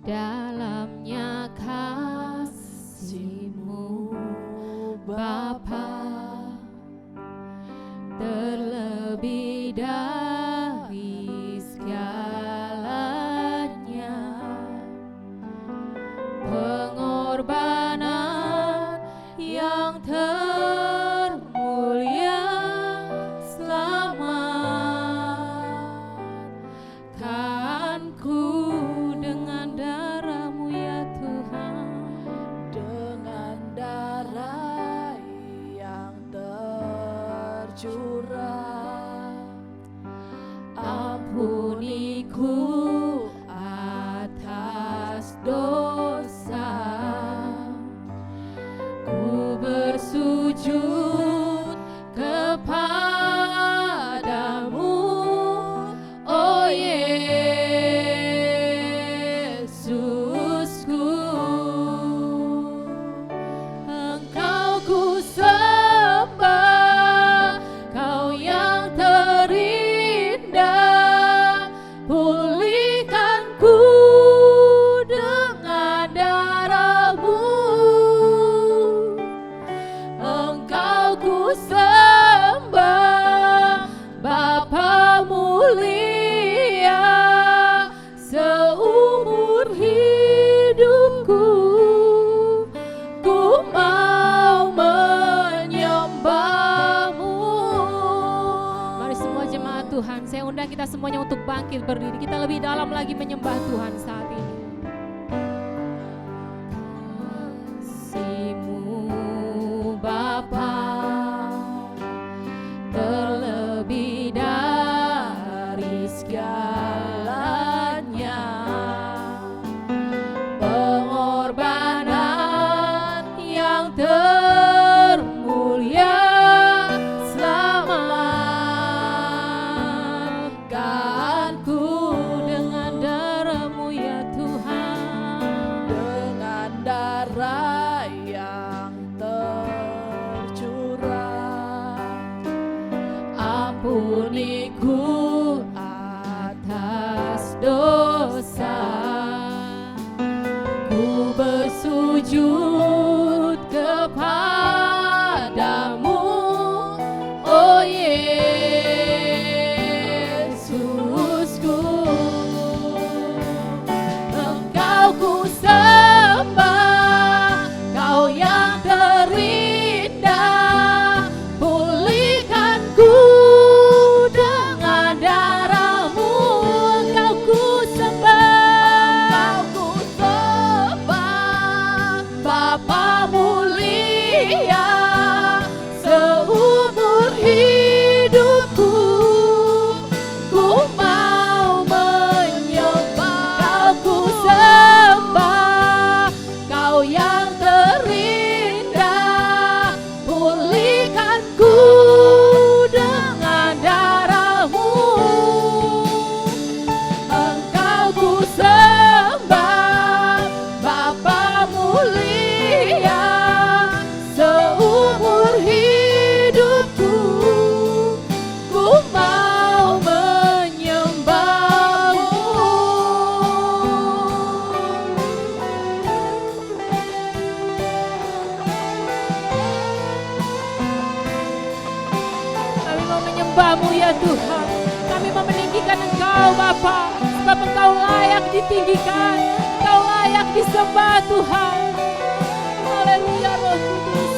dalamnya kasih-Mu Bapa, terlebih dari segalanya, pengorbanan yang termulia selamatkanku dengan darah-Mu ya Tuhan, dengan darah yang tercurah. ampuniku atas dosa, ku bersujud kepadamu, oh Yesusku. Engkau ku sembah, Kau yang terindah, pulihkanku dengan darah-Mu. Engkau ku sembah, Bapa mulia, seumur hidupku ku mau menyembah-Mu. Mari semua jemaat Tuhan, saya undang kita semuanya untuk bangkit berdiri. Kita lebih dalam lagi menyembah Tuhan saat ini. Kasih-Mu Bapa, terlebih dari segalanya, pengorbanan yang termulia selamatkanku dengan darah-Mu ya Tuhan, Dengan darah yang tercurah. ampuniku atas dosa, ku bersujud kepadamu, oh Yesusku. Engkau ku sembah, Kau yang terindah, pulihkanku dengan darah-Mu. Engkau ku sembah, Bapa mulia, seumur hidupku ku mau menyembah. Kau ku sembah, Kau yang terindah, pulihkanku dengan darah-Mu. Engkau ku sembah, Bapa mulia, seumur hidupku ku mau menyembah-Mu. Kami mau menyembah-Mu ya Tuhan. Kami mau meninggikan Engkau Bapa, sebab Engkau layak ditinggikan, Engkau layak disembah Tuhan. Haleluya Roh Kudus.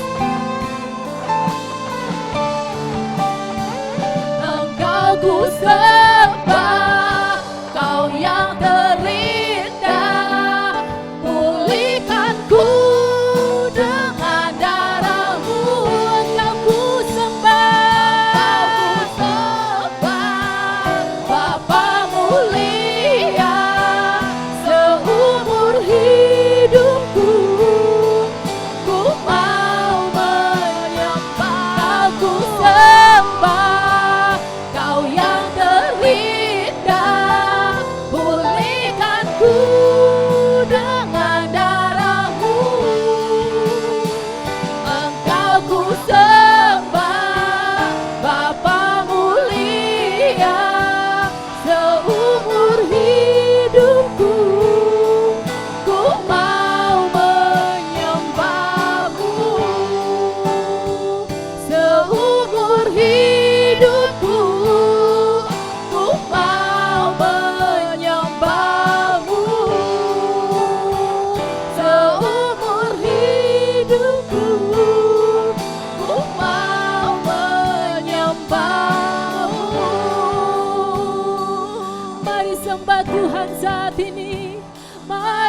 Engkau ku sembah, Kau yang terindah, pulihkanku dengan darah-Mu. Engkau ku sembah, Bapa mulia, seumur hidupku ku mau menyembah. Kau ku sembah, Kau yang terindah,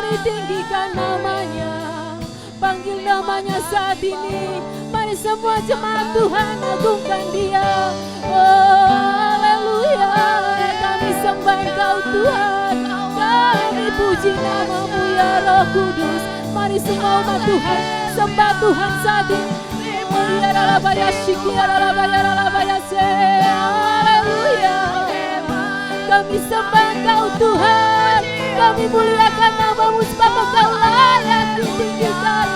kami tinggikan namanya, panggil namanya saat ini. Mari semua jemaat Tuhan agungkan dia. Oh haleluya, kami sembah Engkau Tuhan, kami puji namamu ya Roh Kudus. Mari semua umat Tuhan sembah Tuhan saat ini. Haleluya, kami sembah Engkau Tuhan, kami muliakan namamu sebab Engkau layak ditinggikan.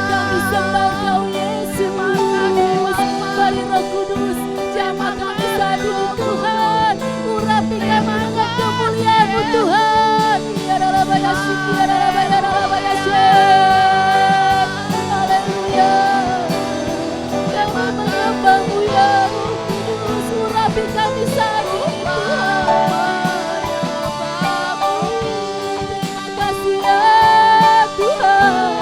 Kami sembah Engkau Yesus. Mari Roh Kudus jamah kami saat ini Tuhan, urapi kami dengan kemuliaan-Mu Tuhan. Haleluya, kami menyembah-Mu ya Roh Kudus, urapi kami saat ini Tuhan. Terima kasih ya Tuhan.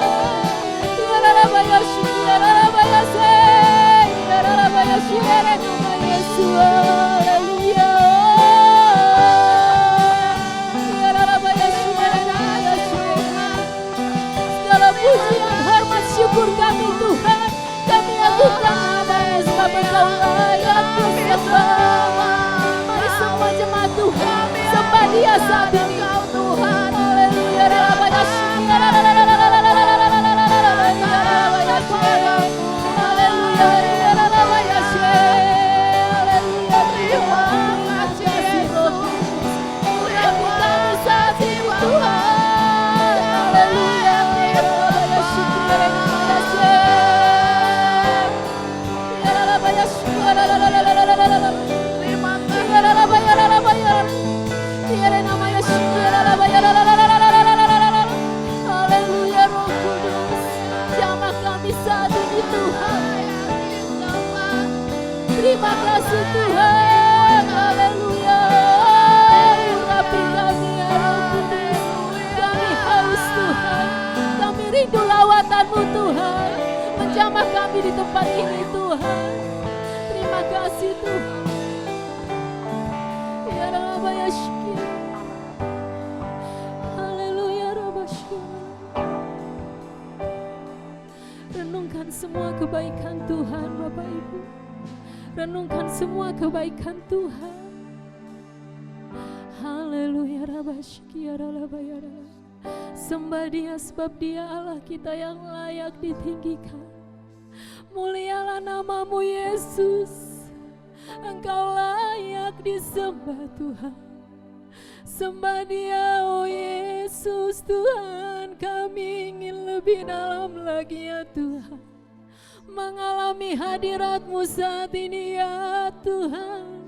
Segala pujian, hormat, syukur kami Tuhan, kami agungkan nama-Mu sebab Engkau layak disembah. Mari semua jemaat Tuhan sembah Dia saat ini Tuhan. Haleluya, haleluya Roh Kudus, jamah kami saat ini Tuhan. Terima kasih Tuhan, haleluya. Urapi kami ya Roh Kudus, kami haus Tuhan, kami rindu lawatan-Mu Tuhan, menjamah kami di tempat ini Tuhan. Terima kasih Tuhan. Ya Rabba ya Syekh. Haleluya Rabba Syekh. Renungkan semua kebaikan Tuhan Bapak Ibu. Renungkan semua kebaikan Tuhan. Haleluya Rabba Syekh. Sembah Dia sebab Dia Allah kita yang layak ditinggikan. Mulialah nama-Mu Yesus. Engkau layak disembah Tuhan. Sembah Dia oh Yesus Tuhan. Kami ingin lebih dalam lagi ya Tuhan, mengalami hadirat-Mu saat ini ya Tuhan.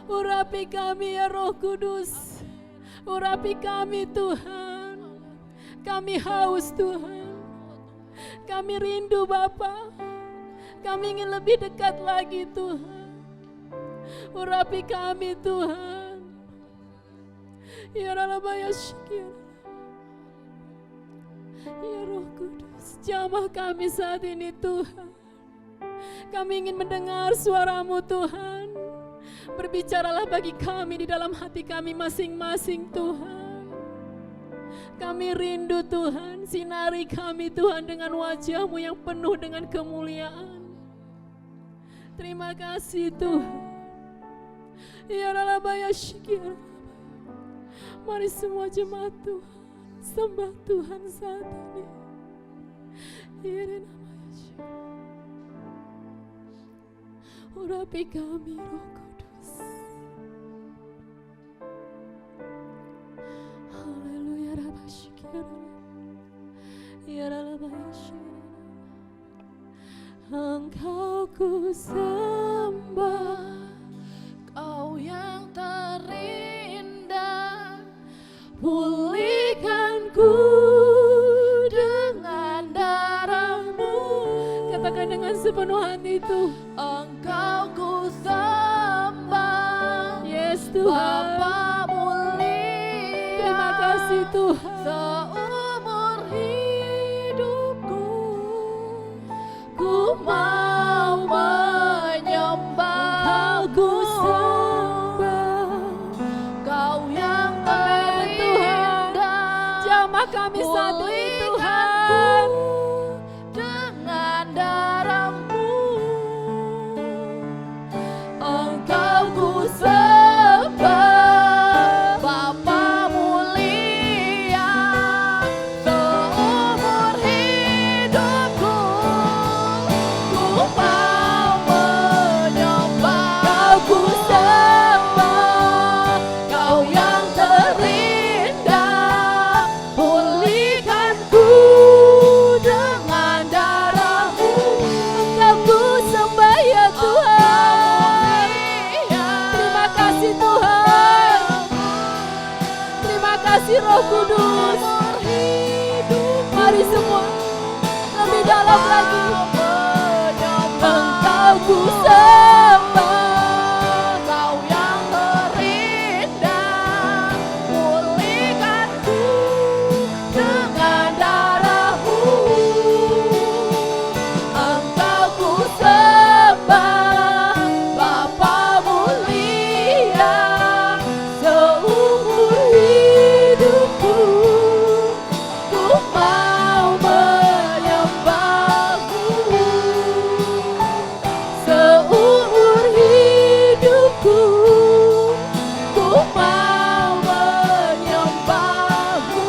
Urapi kami ya Roh Kudus, urapi kami Tuhan. Kami haus Tuhan, kami rindu Bapa, kami ingin lebih dekat lagi Tuhan. Urapi kami Tuhan. Ya Rabba ya Syekh. Ya Roh Kudus, jamah kami saat ini Tuhan. Kami ingin mendengar suara-Mu Tuhan. Berbicaralah bagi kami di dalam hati kami masing-masing Tuhan. Kami rindu Tuhan, sinari kami Tuhan dengan wajah-Mu yang penuh dengan kemuliaan. Terima kasih Tuhan. Ya Rabba ya Syekh. Mari semua jemaat Tuhan sembah Tuhan saat ini. Ya nama Yesus. Urapi kami Roh Kudus. Haleluya Rabba Syekh. Ya Rabba Syekh. Engkau ku sembah, Kau yang terindah. Pulihkanku dengan darah-Mu. Katakan dengan sepenuh hati itu. Engkau ku sembah, yes Tuhan. Bapa muli, terima kasih Tuhan. Seumur dalam lagi. Engkau ku Kau yang terindah, pulihkanku dengan darah-Mu. Engkau ku sembah, Bapa mulia, seumur hidupku ku mau menyembah-Mu. Seumur hidupku ku mau menyembah-Mu.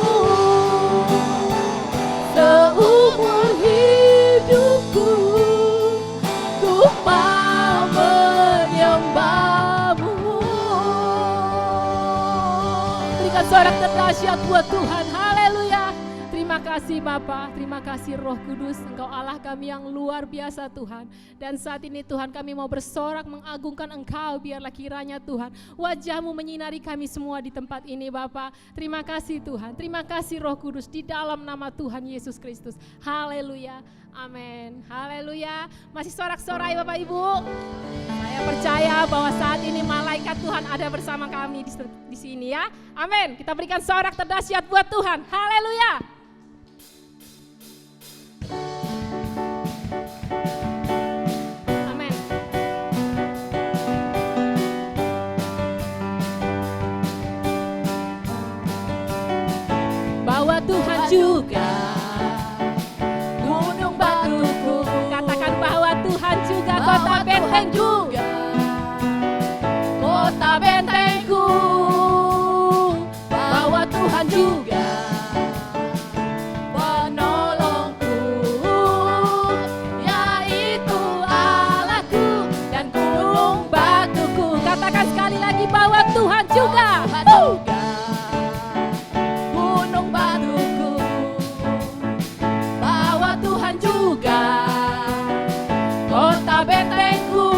Seumur hidupku ku mau menyembah-Mu. Berikan sorak terdahsyat buat Tuhan. Haleluya. Terima kasih Bapa, terima kasih Roh Kudus, Engkau Allah kami yang luar biasa Tuhan. Dan saat ini Tuhan kami mau bersorak mengagungkan Engkau, biarlah kiranya Tuhan wajah-Mu menyinari kami semua di tempat ini Bapa. Terima kasih Tuhan, terima kasih Roh Kudus di dalam nama Tuhan Yesus Kristus. Haleluya, amin, haleluya. Masih sorak-sorai Bapak Ibu. Saya percaya bahwa saat ini malaikat Tuhan ada bersama kami di sini ya. Amin. Kita berikan sorak terdahsyat buat Tuhan. Haleluya. Amin. Bahwa Tuhan juga gunung batuku. Katakan bahwa Tuhan juga kota benteng juga. Kota bentengku. Bahwa Tuhan juga penolongku, yaitu Allahku dan gunung batuku. Katakan sekali lagi bahwa Tuhan juga gunung batuku. Bahwa Tuhan juga kota bentengku.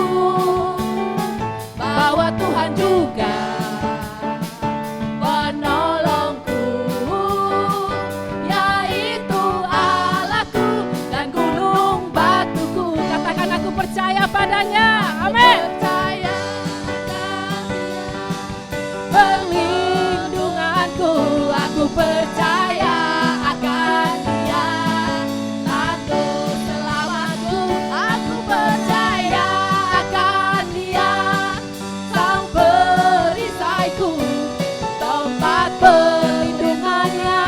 Bahwa Tuhan juga penolongku, yaitu Allahku dan gunung batuku. Katakan aku percaya padanya. Amin. Perlindunganku, aku percaya akan Dia. Tanduk selamatku, aku percaya akan Dia. Sang perisaiku, tempat perlindungannya.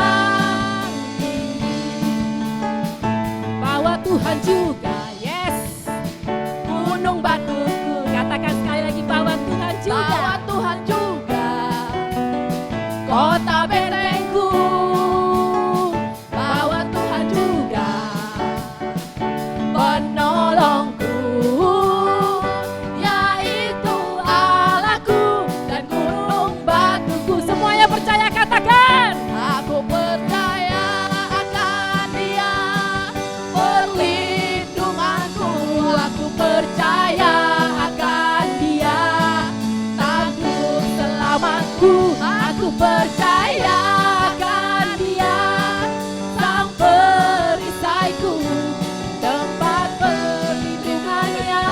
Bahwa Tuhan juga, yes, gunung batuku. Katakan sekali lagi bahwa Tuhan juga. Bahwa Tuhan juga kota bentengku. Bahwa Tuhan juga penolongku, yaitu Allahku dan gunung batuku. Semuanya percaya, katakan. Aku percaya akan Dia. Perlindunganku, aku percaya akan Dia. Tanduk selamatku, aku percaya akan Dia. Sang perisaiku, tempat perlindungannya.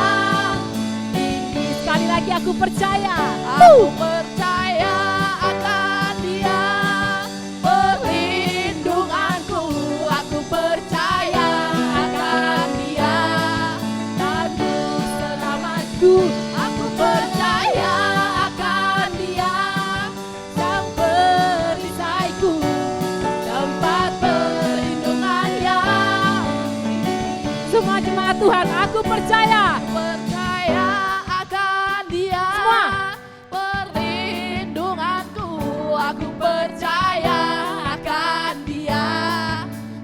Ini sekali lagi aku percaya. Aku percaya akan Dia. Perlindunganku, aku percaya akan Dia. Tanduk selamatku, aku percaya akan Dia. Sang perisaiku, tempat perlindungannya. Semua jemaat Tuhan, aku percaya. Percaya akan Dia. Semua. Perlindunganku, aku percaya akan Dia.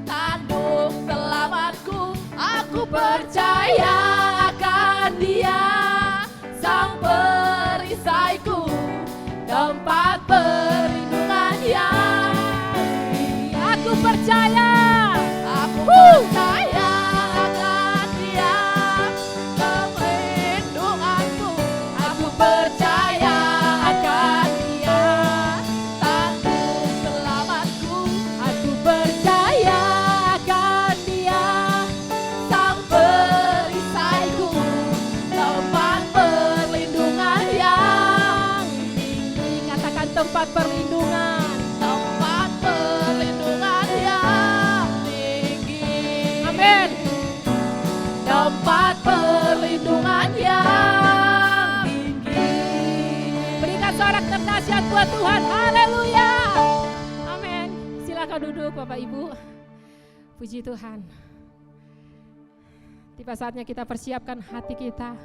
Tanduk selamatku, aku percaya akan Dia. Sang perisaiku, tempat perlindungannya. Aku percaya. Aku percaya akan Dia. Perlindunganku, aku percaya akan Dia. Tanduk selamatku, aku percaya akan Dia. buat Tuhan. Haleluya. Amin. Silakan duduk Bapak Ibu. Puji Tuhan. Tiba saatnya kita persiapkan hati kita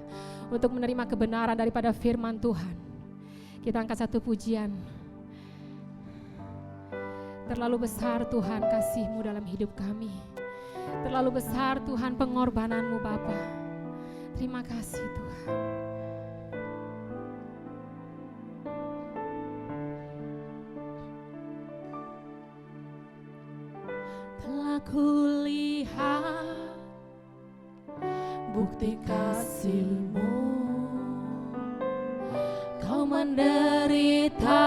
untuk menerima kebenaran daripada firman Tuhan. Kita angkat satu pujian. Terlalu besar Tuhan kasih-Mu dalam hidup kami. Terlalu besar Tuhan pengorbanan-Mu Bapa. Terima kasih Tuhan. Telah kulihat bukti kasih-Mu, Kau menderita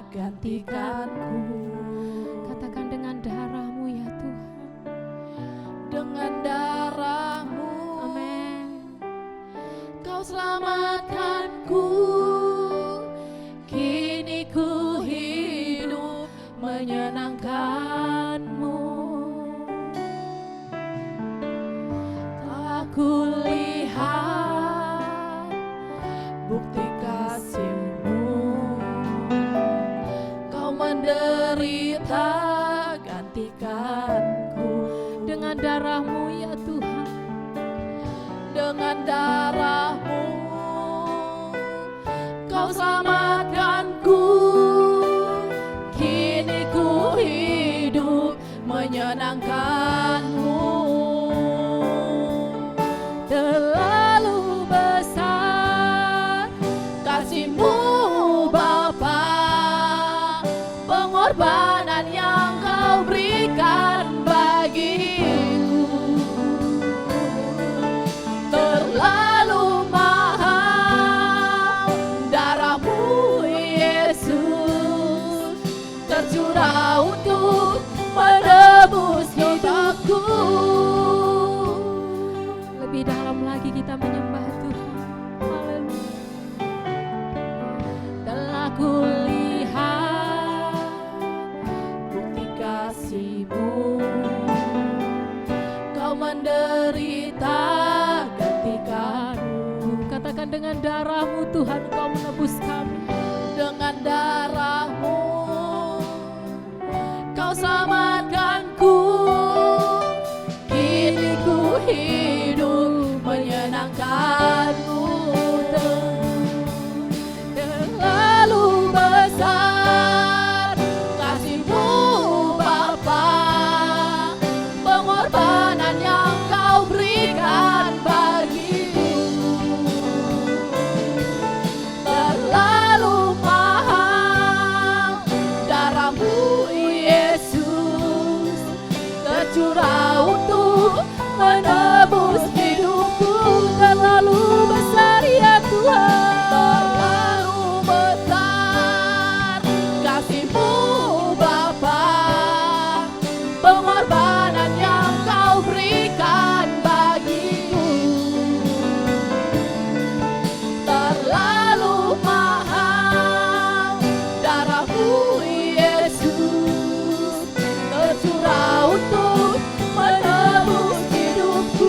gantikanku. Katakan dengan darah-Mu ya Tuhan. Dengan darah-Mu, Amin. Kau selamatkanku. Kini ku hidup menyenangkan-Mu. Telah kulihat bukti kasih-Mu, Kau menderita gantikanku. Dengan darah-Mu ya Tuhan. Dengan darah-Mu, Kau selamatkanku. Kini ku hidup menyenangkan-Mu. Terlalu besar kasih-Mu Bapa, pengorbanan yang Kau berikan bagiku. Terlalu mahal darah-Mu Yesus, tercurah untuk menebus hidupku. Lebih dalam lagi kita menyembah Tuhan. Haleluya. Telah kulihat bukti kasih-Mu, Kau menderita gantikanku. Katakan dengan darah-Mu Tuhan Kau menebus kami. Dengan darah-Mu, Kau selamatkanku. Kini ku hidup menyenangkan-Mu. Terlalu besar kasih-Mu Bapa, pengorbanan yang Kau berikan bagiku. Terlalu mahal darah-Mu Yesus, tercurah untuk menebus hidupku. Terlalu besar ya Tuhan. Terlalu besar kasih-Mu Bapa, pengorbanan yang Kau berikan bagiku. Terlalu mahal darah-Mu Yesus, tercurah untuk menebus hidupku.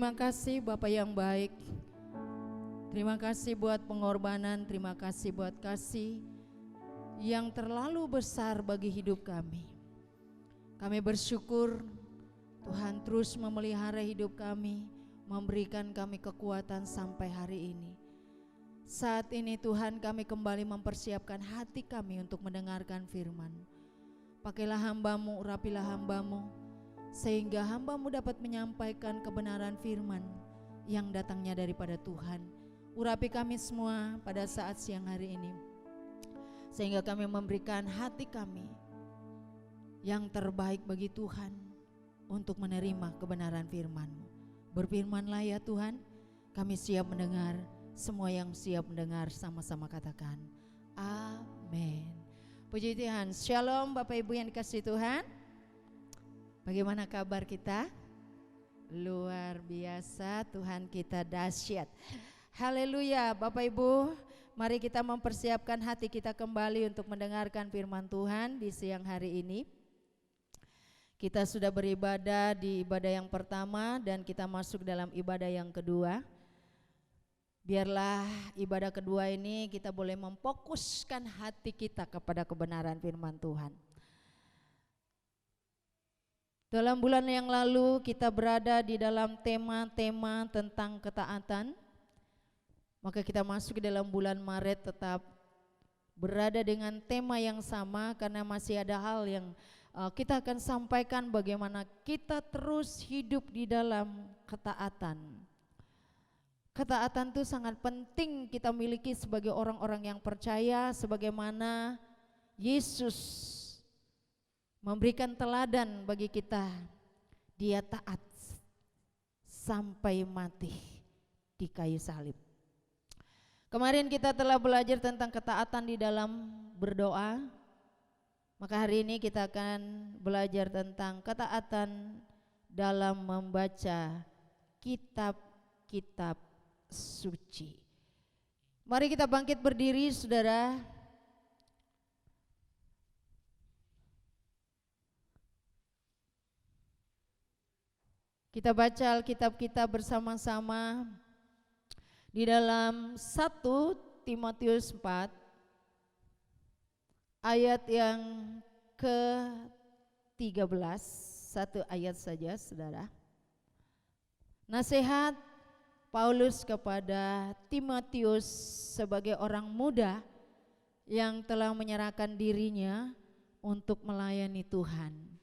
Terima kasih Bapak yang baik. Terima kasih buat pengorbanan, terima kasih buat kasih yang terlalu besar bagi hidup kami. Kami bersyukur Tuhan terus memelihara hidup kami, memberikan kami kekuatan sampai hari ini. Saat ini Tuhan kami kembali mempersiapkan hati kami untuk mendengarkan firman. Pakailah hamba-Mu, urapilah hamba-Mu, sehingga hamba-Mu dapat menyampaikan kebenaran firman yang datangnya daripada Tuhan. Urapi kami semua pada saat siang hari ini, sehingga kami memberikan hati kami yang terbaik bagi Tuhan untuk menerima kebenaran firman-Mu. Berfirmanlah ya Tuhan, kami siap mendengar. Semua yang siap mendengar sama-sama katakan amin. Puji Tuhan. Shalom Bapak Ibu yang dikasihi Tuhan. Bagaimana kabar kita? Luar biasa, Tuhan kita dahsyat. Haleluya. Bapak Ibu, mari kita mempersiapkan hati kita kembali untuk mendengarkan firman Tuhan di siang hari ini. Kita sudah beribadah di ibadah yang pertama dan kita masuk dalam ibadah yang kedua. Biarlah ibadah kedua ini kita boleh memfokuskan hati kita kepada kebenaran firman Tuhan. Dalam bulan yang lalu kita berada di dalam tema-tema tentang ketaatan. Maka kita masuk ke dalam bulan Maret tetap berada dengan tema yang sama, karena masih ada hal yang kita akan sampaikan bagaimana kita terus hidup di dalam ketaatan. Ketaatan itu sangat penting kita miliki sebagai orang-orang yang percaya, sebagaimana Yesus memberikan teladan bagi kita. Dia taat sampai mati di kayu salib. Kemarin kita telah belajar tentang ketaatan di dalam berdoa. Maka hari ini kita akan belajar tentang ketaatan dalam membaca kitab-kitab suci. Mari kita bangkit berdiri saudara. Kita baca Alkitab kita bersama-sama di dalam 1 Timotius 4 ayat yang ke-13, satu ayat saja saudara. Nasihat Paulus kepada Timotius sebagai orang muda yang telah menyerahkan dirinya untuk melayani Tuhan.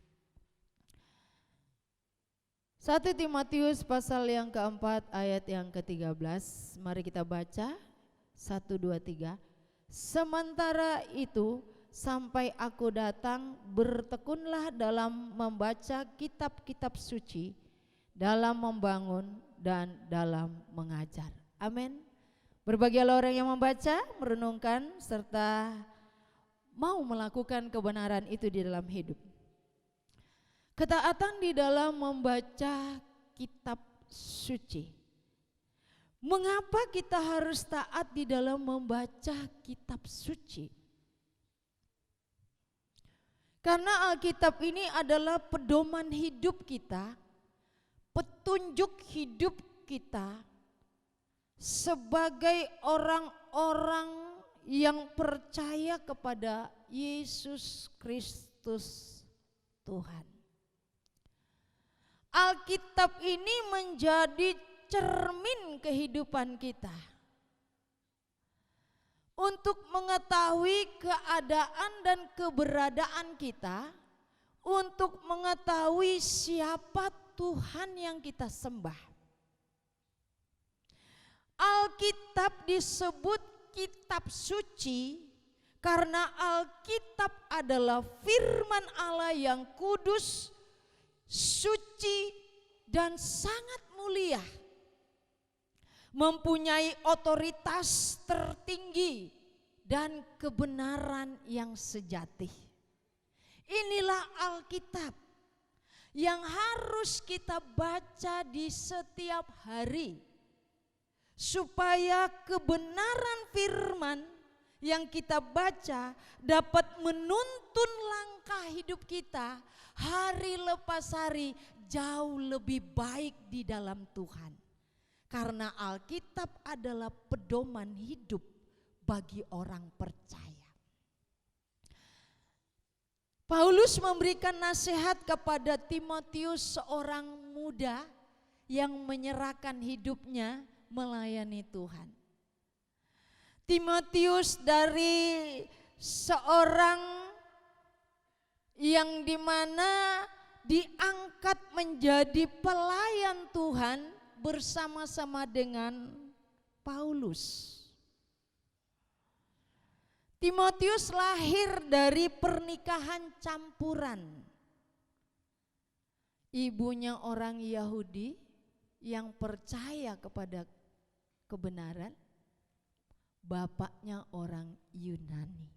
1 Timotius pasal yang keempat ayat yang ke-13. Mari kita baca 1, 2, 3. Sementara itu sampai aku datang, bertekunlah dalam membaca kitab-kitab suci, dalam membangun dan dalam mengajar. Amin. Berbahagialah orang yang membaca, merenungkan serta mau melakukan kebenaran itu di dalam hidup. Ketaatan di dalam membaca kitab suci. Mengapa kita harus taat di dalam membaca kitab suci? Karena Alkitab ini adalah pedoman hidup kita, petunjuk hidup kita sebagai orang-orang yang percaya kepada Yesus Kristus Tuhan. Alkitab ini menjadi cermin kehidupan kita untuk mengetahui keadaan dan keberadaan kita, untuk mengetahui siapa Tuhan yang kita sembah. Alkitab disebut kitab suci karena Alkitab adalah firman Allah yang kudus, suci dan sangat mulia, mempunyai otoritas tertinggi dan kebenaran yang sejati. Inilah Alkitab yang harus kita baca di setiap hari, supaya kebenaran firman yang kita baca dapat menuntun langkah hidup kita hari lepas hari jauh lebih baik di dalam Tuhan. Karena Alkitab adalah pedoman hidup bagi orang percaya. Paulus memberikan nasihat kepada Timotius, seorang muda yang menyerahkan hidupnya melayani Tuhan. Timotius dari seorang yang dimana diangkat menjadi pelayan Tuhan bersama-sama dengan Paulus. Timotius lahir dari pernikahan campuran. Ibunya orang Yahudi yang percaya kepada kebenaran, bapaknya orang Yunani.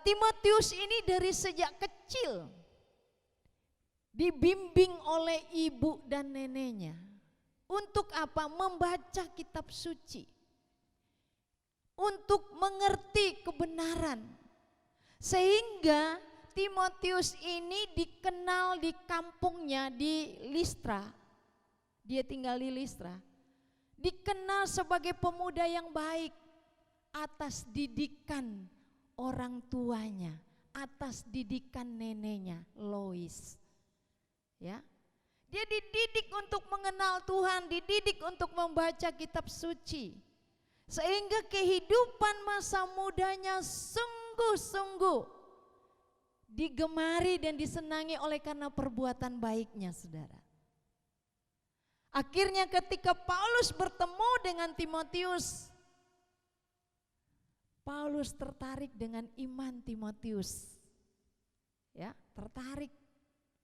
Timotius ini dari sejak kecil dibimbing oleh ibu dan neneknya. Untuk apa? Membaca kitab suci. Untuk mengerti kebenaran. Sehingga Timotius ini dikenal di kampungnya di Listra. Dia tinggal di Listra. Dikenal sebagai pemuda yang baik atas didikan orang tuanya, atas didikan neneknya Lois. Ya. Dia dididik untuk mengenal Tuhan, dididik untuk membaca kitab suci. Sehingga kehidupan masa mudanya sungguh-sungguh digemari dan disenangi oleh karena perbuatan baiknya, saudara. Akhirnya ketika Paulus bertemu dengan Timotius, Paulus tertarik dengan iman Timotius. Ya, tertarik,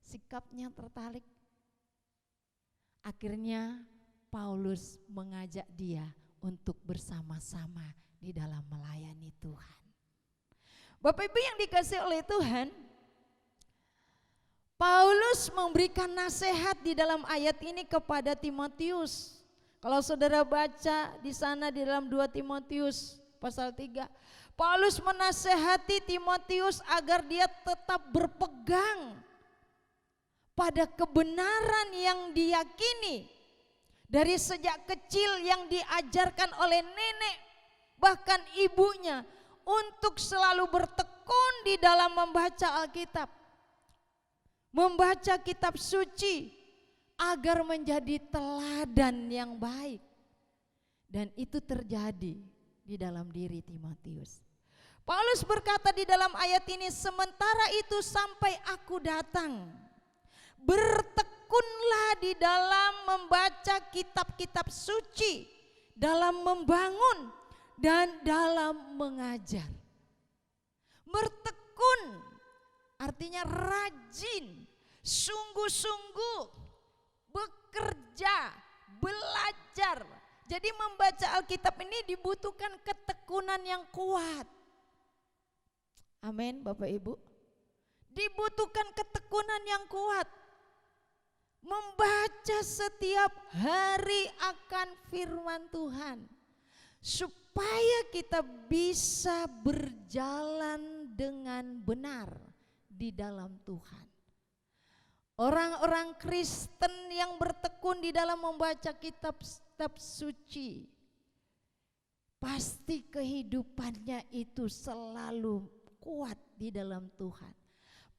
sikapnya tertarik. Akhirnya Paulus mengajak dia untuk bersama-sama di dalam melayani Tuhan. Bapak Ibu yang dikasihi oleh Tuhan, Paulus memberikan nasihat di dalam ayat ini kepada Timotius. Kalau saudara baca di sana di dalam 2 Timotius pasal 3, Paulus menasehati Timotius agar dia tetap berpegang pada kebenaran yang diyakini dari sejak kecil, yang diajarkan oleh nenek bahkan ibunya, untuk selalu bertekun di dalam membaca Alkitab, membaca kitab suci agar menjadi teladan yang baik. Dan itu terjadi di dalam diri Timotius. Paulus berkata di dalam ayat ini, sementara itu sampai aku datang, bertekunlah di dalam membaca kitab-kitab suci, dalam membangun dan dalam mengajar. Bertekun artinya rajin, sungguh-sungguh, bekerja, belajar. Jadi membaca Alkitab ini dibutuhkan ketekunan yang kuat. Amin, Bapak Ibu. Dibutuhkan ketekunan yang kuat. Membaca setiap hari akan firman Tuhan, supaya kita bisa berjalan dengan benar di dalam Tuhan. Orang-orang Kristen yang bertekun di dalam membaca kitab-kitab suci, pasti kehidupannya itu selalu kuat di dalam Tuhan.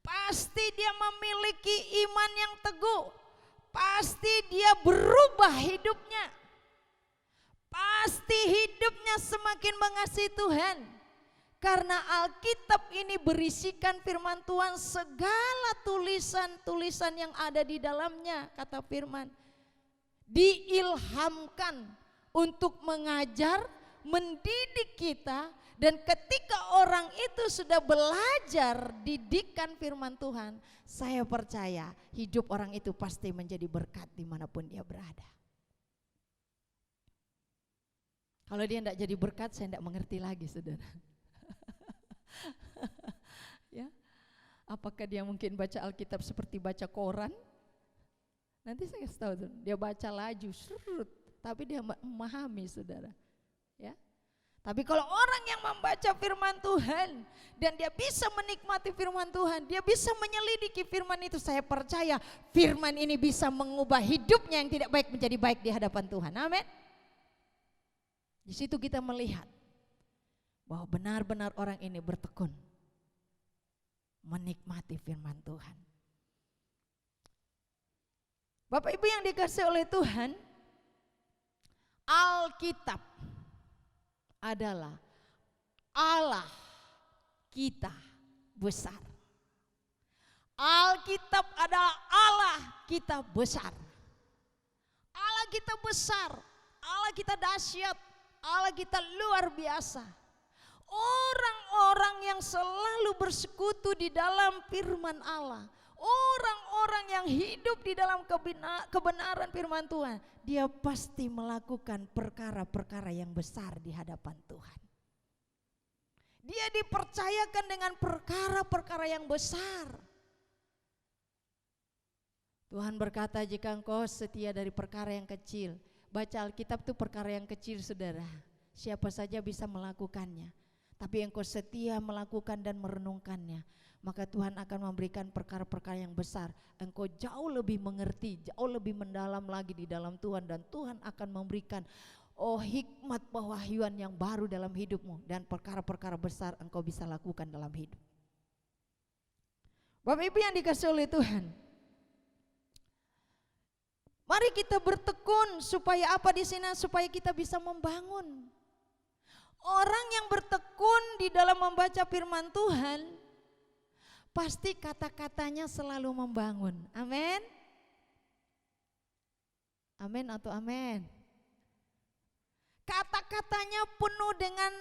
Pasti dia memiliki iman yang teguh. Pasti dia berubah hidupnya. Pasti hidupnya semakin mengasihi Tuhan. Karena Alkitab ini berisikan firman Tuhan, segala tulisan-tulisan yang ada di dalamnya, kata firman, diilhamkan untuk mengajar, mendidik kita. Dan ketika orang itu sudah belajar didikan firman Tuhan, saya percaya hidup orang itu pasti menjadi berkat dimanapun dia berada. Kalau dia tidak jadi berkat, saya tidak mengerti lagi, saudara. Ya, apakah dia mungkin baca Alkitab seperti baca koran? Nanti saya kasih tahu, dia baca laju, surut, tapi dia memahami, saudara. Ya. Tapi kalau orang yang membaca firman Tuhan dan dia bisa menikmati firman Tuhan, dia bisa menyelidiki firman itu, saya percaya firman ini bisa mengubah hidupnya yang tidak baik menjadi baik di hadapan Tuhan. Amin. Di situ kita melihat bahwa benar-benar orang ini bertekun menikmati firman Tuhan. Bapak Ibu yang dikasihi oleh Tuhan, Alkitab adalah Allah kita besar. Alkitab adalah Allah kita besar. Allah kita besar, Allah kita dahsyat, Allah kita luar biasa. Orang-orang yang selalu bersekutu di dalam firman Allah, orang-orang yang hidup di dalam kebenaran firman Tuhan, dia pasti melakukan perkara-perkara yang besar di hadapan Tuhan. Dia dipercayakan dengan perkara-perkara yang besar. Tuhan berkata, jika engkau setia dari perkara yang kecil. Baca Alkitab itu perkara yang kecil, saudara. Siapa saja bisa melakukannya. Tapi engkau setia melakukan dan merenungkannya, maka Tuhan akan memberikan perkara-perkara yang besar. Engkau jauh lebih mengerti, jauh lebih mendalam lagi di dalam Tuhan, dan Tuhan akan memberikan hikmat pewahyuan yang baru dalam hidupmu, dan perkara-perkara besar engkau bisa lakukan dalam hidup. Bapak Ibu yang dikasihi oleh Tuhan, mari kita bertekun supaya apa di sini? Supaya kita bisa membangun. Orang yang bertekun di dalam membaca firman Tuhan, pasti kata-katanya selalu membangun. Amin. Amin atau amin. Kata-katanya penuh dengan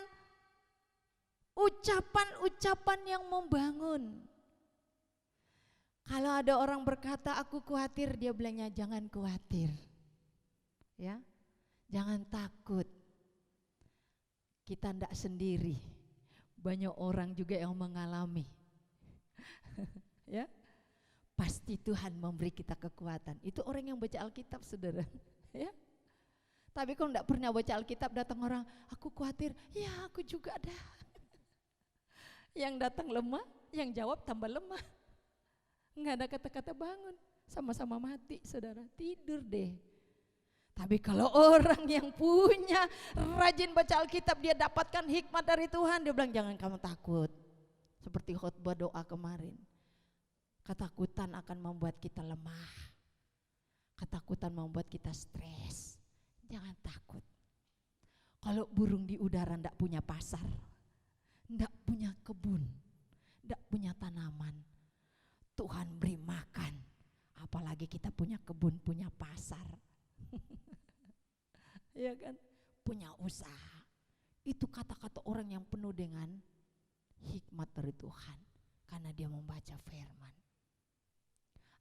ucapan-ucapan yang membangun. Kalau ada orang berkata aku khawatir, dia bilangnya jangan khawatir. Ya. Jangan takut. Kita tidak sendiri. Banyak orang juga yang mengalami. Ya. Pasti Tuhan memberi kita kekuatan. Itu orang yang baca Alkitab, saudara. Ya. Tapi kalau tidak pernah baca Alkitab, datang orang, aku khawatir, ya aku juga ada. Yang datang lemah, yang jawab tambah lemah. Enggak ada kata-kata bangun, sama-sama mati, saudara, tidur deh. Tapi kalau orang yang punya rajin baca Alkitab, dia dapatkan hikmat dari Tuhan, dia bilang jangan kamu takut. Seperti khotbah doa kemarin, ketakutan akan membuat kita lemah, ketakutan membuat kita stres. Jangan takut. Kalau burung di udara ndak punya pasar, ndak punya kebun, ndak punya tanaman, Tuhan beri makan. Apalagi kita punya kebun, punya pasar. Ya kan? Punya usaha. Itu kata-kata orang yang penuh dengan hikmat dari Tuhan, karena dia membaca firman.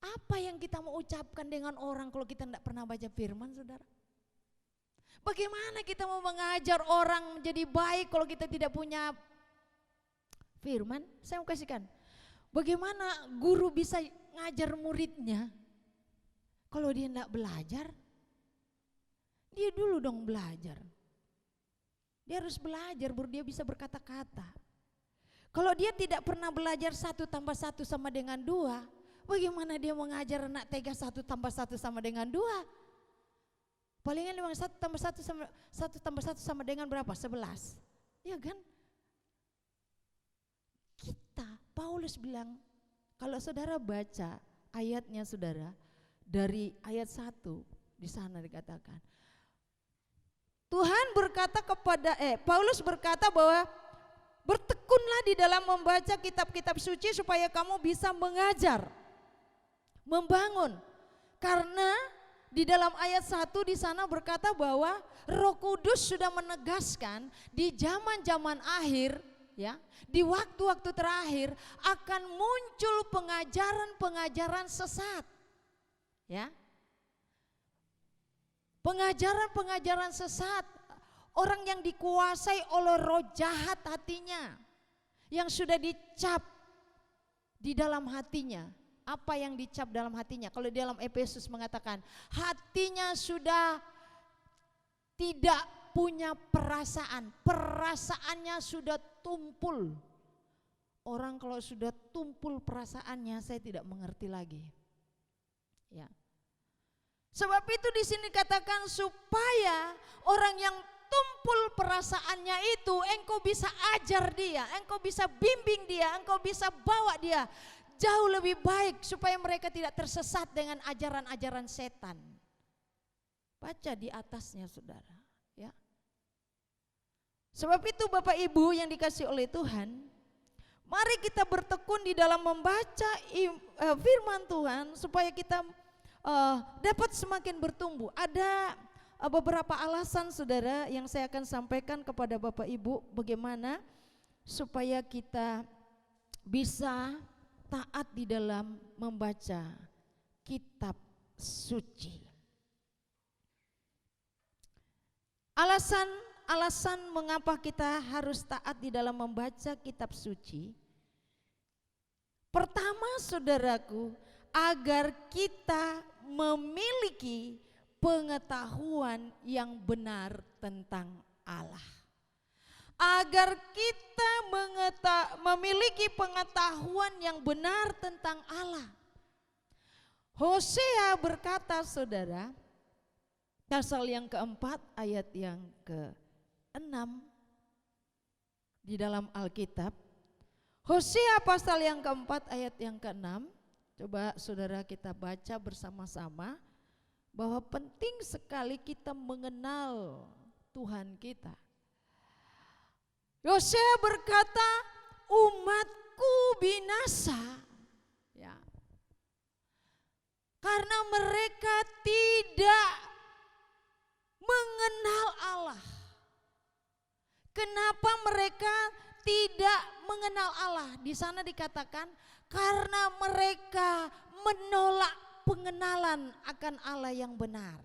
Apa yang kita mau ucapkan dengan orang kalau kita tidak pernah baca firman, saudara? Bagaimana kita mau mengajar orang menjadi baik kalau kita tidak punya firman? Saya mau kasihkan. Bagaimana guru bisa ngajar muridnya kalau dia tidak belajar? Dia dulu dong belajar. Dia harus belajar baru dia bisa berkata-kata. Kalau dia tidak pernah belajar 1 tambah 1 sama dengan 2, bagaimana dia mengajar anak TK 1 tambah 1 sama dengan 2? Palingan 1 tambah 1 sama 1 tambah 1 sama dengan berapa? 11. Ya kan? Paulus bilang, kalau saudara baca ayatnya saudara, dari ayat 1 di sana dikatakan, Tuhan berkata kepada Paulus berkata bahwa bertekunlah di dalam membaca kitab-kitab suci supaya kamu bisa mengajar, membangun. Karena di dalam ayat 1 di sana berkata bahwa Roh Kudus sudah menegaskan di zaman-zaman akhir, ya, di waktu-waktu terakhir akan muncul pengajaran-pengajaran sesat. Ya. Pengajaran-pengajaran sesat, orang yang dikuasai oleh roh jahat hatinya, yang sudah dicap di dalam hatinya. Apa yang dicap dalam hatinya? Kalau di dalam Efesus mengatakan hatinya sudah tidak punya perasaan, perasaannya sudah tumpul. Orang kalau sudah tumpul perasaannya, saya tidak mengerti lagi. Ya. Sebab itu di sini katakan supaya orang yang tumpul perasaannya itu engkau bisa ajar dia, engkau bisa bimbing dia, engkau bisa bawa dia jauh lebih baik supaya mereka tidak tersesat dengan ajaran-ajaran setan. Baca di atasnya saudara, ya. Sebab itu Bapak Ibu yang dikasih oleh Tuhan, mari kita bertekun di dalam membaca firman Tuhan supaya kita dapat semakin bertumbuh. Ada beberapa alasan saudara yang saya akan sampaikan kepada Bapak Ibu bagaimana supaya kita bisa taat di dalam membaca kitab suci. Alasan mengapa kita harus taat di dalam membaca kitab suci. Pertama saudaraku, agar kita memiliki pengetahuan yang benar tentang Allah. Agar kita memiliki pengetahuan yang benar tentang Allah. Hosea berkata saudara, pasal yang keempat ayat yang ke-6 di dalam Alkitab. Hosea pasal yang keempat ayat yang ke-6. Coba saudara kita baca bersama-sama bahwa penting sekali kita mengenal Tuhan kita. Hosea berkata, umatku binasa, ya, karena mereka tidak mengenal Allah. Kenapa mereka tidak mengenal Allah? Di sana dikatakan karena mereka menolak pengenalan akan Allah yang benar.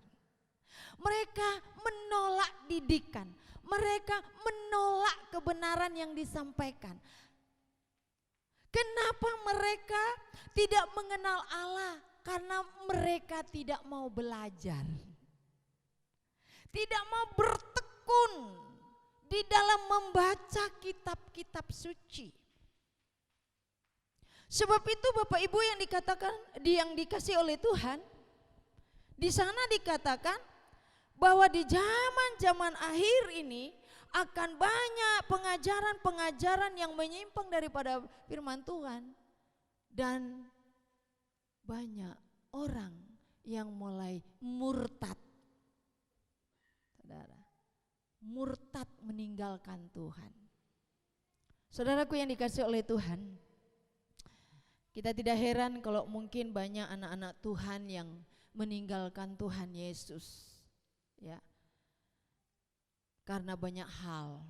Mereka menolak didikan, mereka menolak kebenaran yang disampaikan. Kenapa mereka tidak mengenal Allah? Karena mereka tidak mau belajar. Tidak mau bertekun di dalam membaca kitab-kitab suci. Sebab itu Bapak Ibu yang dikasih oleh Tuhan, di sana dikatakan bahwa di zaman-zaman akhir ini akan banyak pengajaran-pengajaran yang menyimpang daripada firman Tuhan dan banyak orang yang mulai murtad. Saudara, murtad meninggalkan Tuhan. Saudaraku yang dikasih oleh Tuhan, kita tidak heran kalau mungkin banyak anak-anak Tuhan yang meninggalkan Tuhan Yesus, ya, karena banyak hal.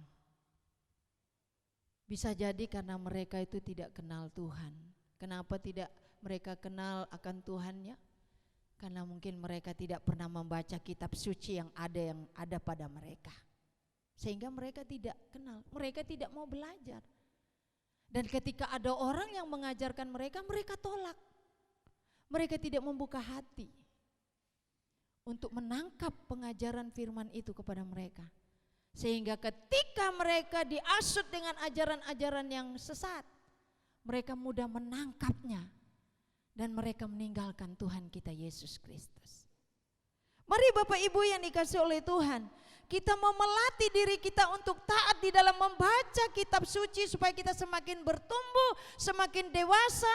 Bisa jadi karena mereka itu tidak kenal Tuhan. Kenapa tidak mereka kenal akan Tuhannya? Karena mungkin mereka tidak pernah membaca kitab suci yang ada pada mereka, sehingga mereka tidak kenal, mereka tidak mau belajar. Dan ketika ada orang yang mengajarkan mereka, mereka tolak. Mereka tidak membuka hati untuk menangkap pengajaran firman itu kepada mereka. Sehingga ketika mereka diasut dengan ajaran-ajaran yang sesat, mereka mudah menangkapnya dan mereka meninggalkan Tuhan kita Yesus Kristus. Mari Bapak Ibu yang dikasih oleh Tuhan, kita mau melatih diri kita untuk taat di dalam membaca kitab suci supaya kita semakin bertumbuh, semakin dewasa,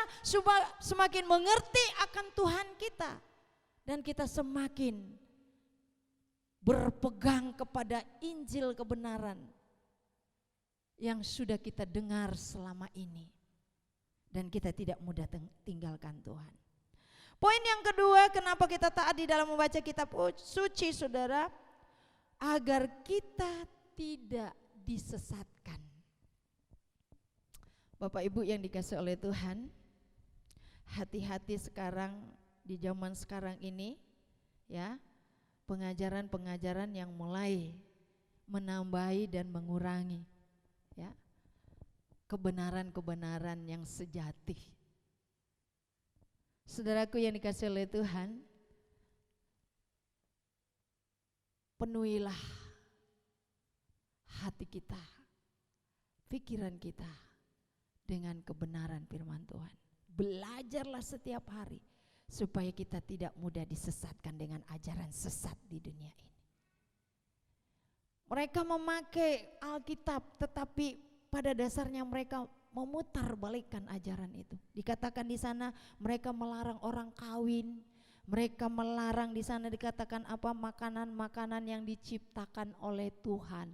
semakin mengerti akan Tuhan kita. Dan kita semakin berpegang kepada Injil kebenaran yang sudah kita dengar selama ini. Dan kita tidak mudah tinggalkan Tuhan. Poin yang kedua, kenapa kita taat di dalam membaca kitab suci, saudara? Agar kita tidak disesatkan. Bapak Ibu yang dikasih oleh Tuhan, hati-hati sekarang di zaman sekarang ini, ya, pengajaran-pengajaran yang mulai menambahi dan mengurangi, ya, kebenaran-kebenaran yang sejati. Saudaraku yang dikasih oleh Tuhan, penuhilah hati kita, pikiran kita dengan kebenaran firman Tuhan. Belajarlah setiap hari supaya kita tidak mudah disesatkan dengan ajaran sesat di dunia ini. Mereka memakai Alkitab, tetapi pada dasarnya mereka memutarbalikkan ajaran itu. Dikatakan di sana mereka melarang orang kawin, mereka melarang di sana dikatakan apa, makanan-makanan yang diciptakan oleh Tuhan.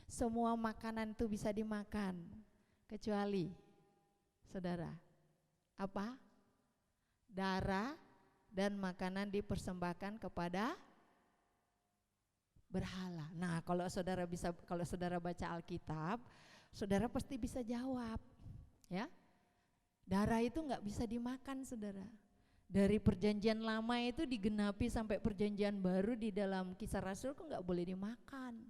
Semua makanan itu bisa dimakan kecuali, saudara, apa? Darah dan makanan dipersembahkan kepada berhala. Nah, kalau saudara baca Alkitab, saudara pasti bisa jawab, ya. Darah itu nggak bisa dimakan, saudara. Dari perjanjian lama itu digenapi sampai perjanjian baru di dalam Kisah Rasul kok nggak boleh dimakan.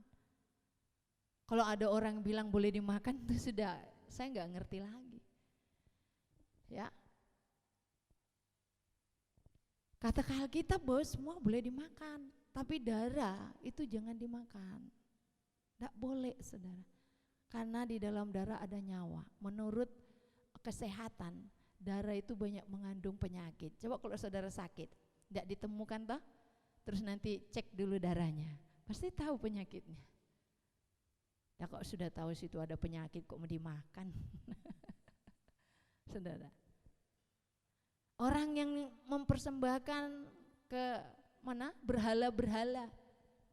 Kalau ada orang bilang boleh dimakan, itu sudah saya nggak ngerti lagi, ya. Kata Alkitab bahwa semua boleh dimakan, tapi darah itu jangan dimakan. Tidak boleh, saudara. Karena di dalam darah ada nyawa. Menurut kesehatan, darah itu banyak mengandung penyakit. Coba kalau saudara sakit, tidak ditemukan toh, terus nanti cek dulu darahnya, pasti tahu penyakitnya. Ya kok sudah tahu situ ada penyakit kok mau dimakan. Saudara. Orang yang mempersembahkan ke mana? Berhala-berhala,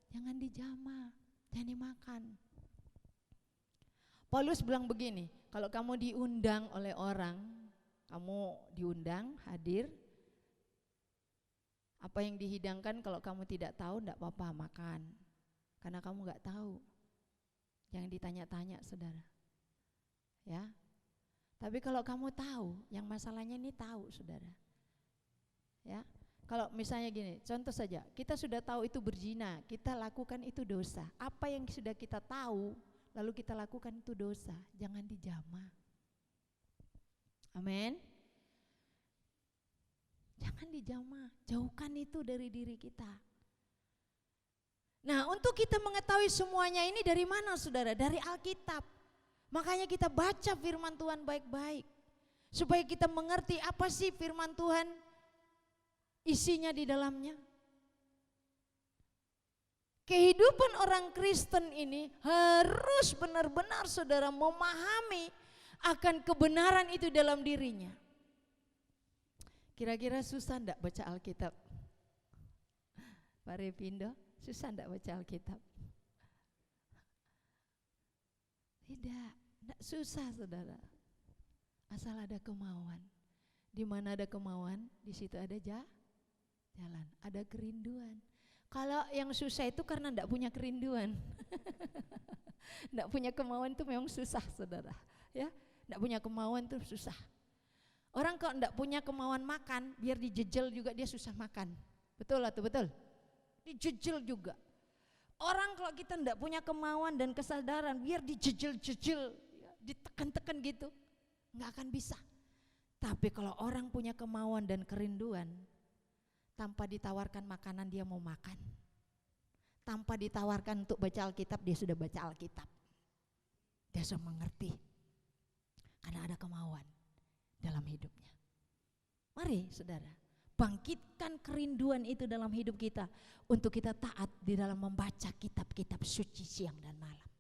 jangan dijamah, jangan dimakan. Paulus bilang begini, kalau kamu diundang oleh orang, kamu diundang hadir, apa yang dihidangkan kalau kamu tidak tahu tidak apa-apa makan, karena kamu nggak tahu. Jangan ditanya-tanya, saudara, ya. Tapi kalau kamu tahu, yang masalahnya ini tahu, saudara, ya. Kalau misalnya gini, contoh saja, kita sudah tahu itu berzina, kita lakukan itu dosa. Apa yang sudah kita tahu, lalu kita lakukan itu dosa, jangan dijamah. Amin. Jangan dijamah, jauhkan itu dari diri kita. Nah, untuk kita mengetahui semuanya ini dari mana, saudara? Dari Alkitab. Makanya kita baca firman Tuhan baik-baik, supaya kita mengerti apa sih firman Tuhan, isinya di dalamnya. Kehidupan orang Kristen ini harus benar-benar, saudara, memahami akan kebenaran itu dalam dirinya. Kira-kira susah enggak baca Alkitab? Pak Revindo, susah enggak baca Alkitab? Tidak susah, saudara. Asal ada kemauan. Di mana ada kemauan, di situ ada jalan, ada kerinduan. Kalau yang susah itu karena enggak punya kerinduan. Enggak punya kemauan itu memang susah, saudara. Ya, enggak punya kemauan itu susah. Orang kalau enggak punya kemauan makan, biar dijejel juga dia susah makan. Betul atau betul? Dijejel juga. Orang kalau kita enggak punya kemauan dan kesadaran, biar dijejel-jejel, ditekan-tekan gitu, enggak akan bisa. Tapi kalau orang punya kemauan dan kerinduan, tanpa ditawarkan makanan dia mau makan. Tanpa ditawarkan untuk baca Alkitab, dia sudah baca Alkitab. Dia sudah mengerti. Karena ada kemauan dalam hidupnya. Mari, saudara, bangkitkan kerinduan itu dalam hidup kita untuk kita taat di dalam membaca kitab-kitab suci siang dan malam.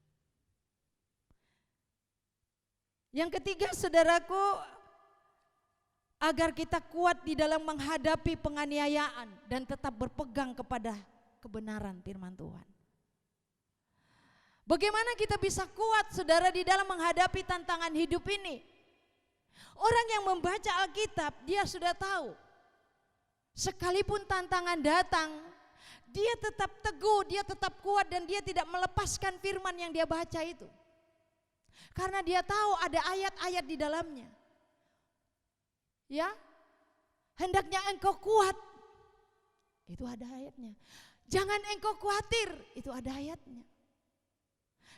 Yang ketiga, saudaraku, agar kita kuat di dalam menghadapi penganiayaan dan tetap berpegang kepada kebenaran firman Tuhan. Bagaimana kita bisa kuat, saudara, di dalam menghadapi tantangan hidup ini? Orang yang membaca Alkitab, dia sudah tahu, sekalipun tantangan datang, dia tetap teguh, dia tetap kuat, dan dia tidak melepaskan firman yang dia baca itu. Karena dia tahu ada ayat-ayat di dalamnya. Ya, hendaknya engkau kuat, itu ada ayatnya. Jangan engkau khawatir, itu ada ayatnya.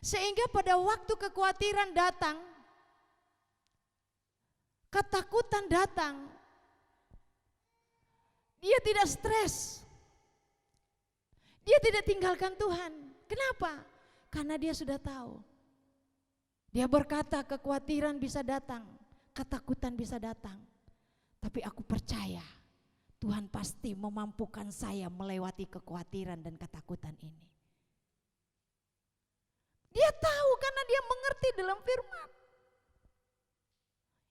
Sehingga pada waktu kekhawatiran datang, ketakutan datang, dia tidak stres, dia tidak tinggalkan Tuhan. Kenapa? Karena dia sudah tahu. Dia berkata kekhawatiran bisa datang, ketakutan bisa datang. Tapi aku percaya Tuhan pasti memampukan saya melewati kekhawatiran dan ketakutan ini. Dia tahu karena dia mengerti dalam firman.